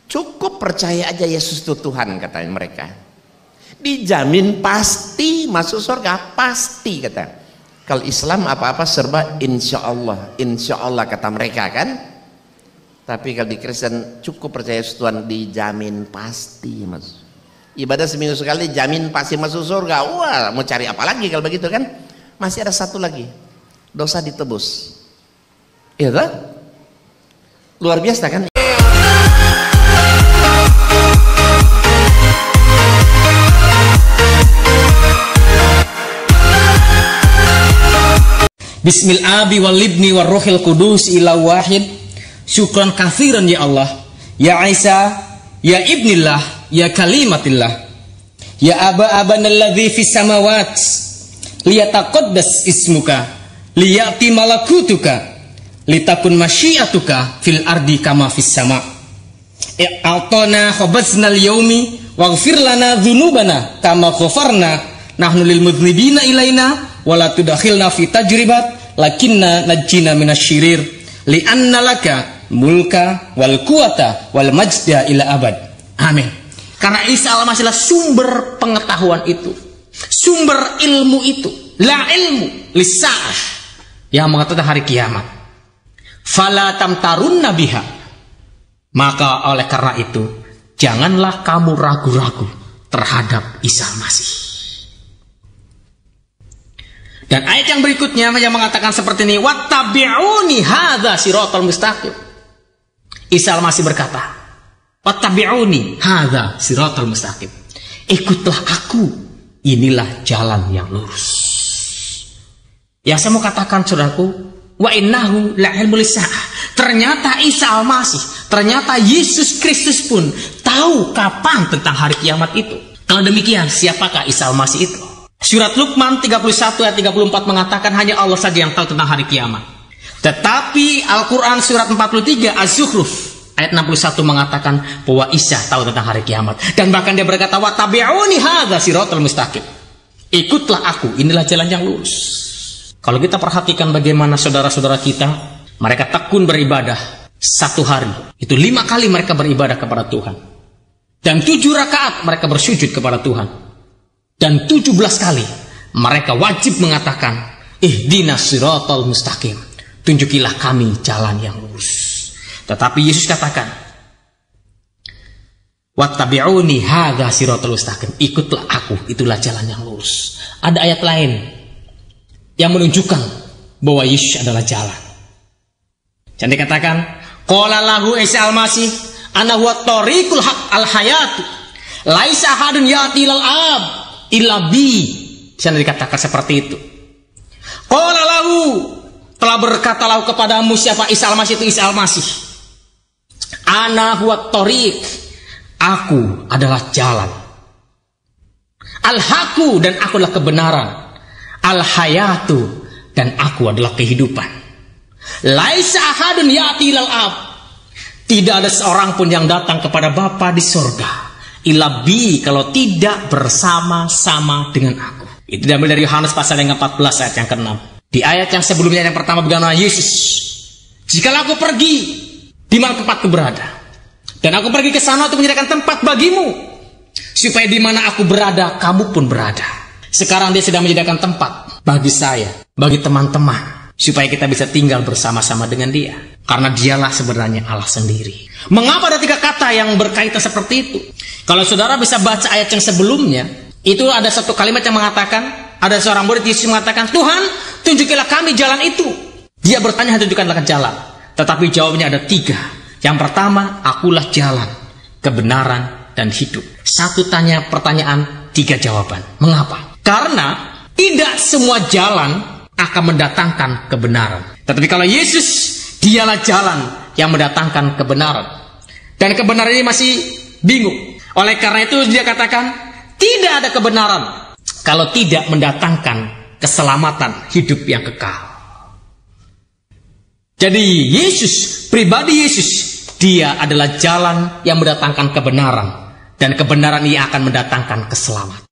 Cukup percaya aja Yesus itu Tuhan, katanya mereka. Dijamin pasti masuk surga, pasti kata. Kalau Islam apa-apa serba insya Allah kata mereka kan. Tapi kalau di Kristen cukup percaya Yesus Tuhan, dijamin pasti masuk. Ibadah seminggu sekali jamin pasti masuk surga. Wah, mau cari apa lagi kalau begitu kan? Masih ada satu lagi, dosa ditebus. Iya kan? Luar biasa kan? Bismil abi wal ibni wal ruhil kudus ila wahid. Syukran kathiran ya Allah, ya Isa, ya ibnillah, ya kalimatillah, ya aba-abana alladhi fis samawat, liyataqaddas ismuka, liyati malakutuka, litakun masyiatuka fil ardi kama fis sama. I'atana khabazna al-yawmi waghfir lana dhunubana kama ghafarna nahnu lil mudhnibina ilaina wala tudakhilna fi tajribat lakinna najjina minasyirir li'anna laka mulka wal kuwata wal majda ila abad. Amin. Karena Isa al-Masih sumber pengetahuan itu, sumber ilmu itu, la ilmu lisa'ah, yang mengatakan hari kiamat. Fala tamtarunna biha, maka oleh karena itu janganlah kamu ragu-ragu terhadap Isa al-Masih. Dan ayat yang berikutnya yang mengatakan seperti ini, wattabi'uni hadza siratal mustaqim. Isa al-Masih berkata, wattabi'uni hadza siratal mustaqim. Ikutlah aku, inilah jalan yang lurus. Yang saya mau katakan saudaraku, wa innahu la'ilmul lisa'ah. Ternyata Isa al-Masih, ternyata Yesus Kristus pun tahu kapan tentang hari kiamat itu. Kalau demikian, siapakah Isa al-Masih itu? Surat Luqman 31 ayat 34 mengatakan hanya Allah saja yang tahu tentang hari kiamat. Tetapi Al-Quran surat 43 Az-Zukhruf ayat 61 mengatakan bahwa Isa tahu tentang hari kiamat. Dan bahkan dia berkata, wattabi'uni hadza siratal mustaqim. Ikutlah aku, inilah jalan yang lurus. Kalau kita perhatikan bagaimana saudara-saudara kita, mereka tekun beribadah satu hari. Itu 5 kali mereka beribadah kepada Tuhan. Dan 7 rakaat mereka bersujud kepada Tuhan. Dan 17 kali mereka wajib mengatakan, ihdinas siratal mustaqim, tunjukilah kami jalan yang lurus. Tetapi Yesus katakan, wattabi'uni hadza siratal mustaqim, ikutlah aku, itulah jalan yang lurus. Ada ayat lain yang menunjukkan bahwa Yesus adalah jalan. Dan dikatakan, qala lahu Isa al-Masih ana huwa tariqul haq al-hayat laisa ahadun ya'ti ilal ab illa bi. Sana dikatakan seperti itu. Qala lahu, telah berkatalah kepadamu siapa Isa al-Masih itu Isa al-Masih. Ana huwa tariq, aku adalah jalan. Al-haqu, dan aku adalah kebenaran. Al-hayatu, dan aku adalah kehidupan. Laisa ahadun ya'ti ilal ab, tidak ada seorang pun yang datang kepada Bapa di sorga illa bi, kalau tidak bersama-sama dengan aku. Itu diambil dari Yohanes pasal yang ke-14 ayat yang ke-6. Di ayat yang sebelumnya yang pertama berkata Yesus, jikalau aku pergi di mana tempatku berada, dan aku pergi ke sana untuk menyediakan tempat bagimu, supaya di mana aku berada kamu pun berada. Sekarang dia sedang menyediakan tempat bagi saya, bagi teman-teman, supaya kita bisa tinggal bersama-sama dengan dia. Karena dialah sebenarnya Allah sendiri. Mengapa ada 3 kata yang berkaitan seperti itu? Kalau saudara bisa baca ayat yang sebelumnya, itu ada satu kalimat yang mengatakan, ada seorang murid Yesus mengatakan, Tuhan, tunjukilah kami jalan itu. Dia bertanya, tunjukkanlah jalan. Tetapi jawabnya ada 3. Yang pertama, akulah jalan, kebenaran, dan hidup. Satu pertanyaan, 3 jawaban. Mengapa? Karena tidak semua jalan akan mendatangkan kebenaran. Tetapi kalau Yesus, dialah jalan yang mendatangkan kebenaran. Dan kebenaran ini masih bingung. Oleh karena itu dia katakan, tidak ada kebenaran kalau tidak mendatangkan keselamatan hidup yang kekal. Jadi Yesus, pribadi Yesus, dia adalah jalan yang mendatangkan kebenaran. Dan kebenaran ini akan mendatangkan keselamatan.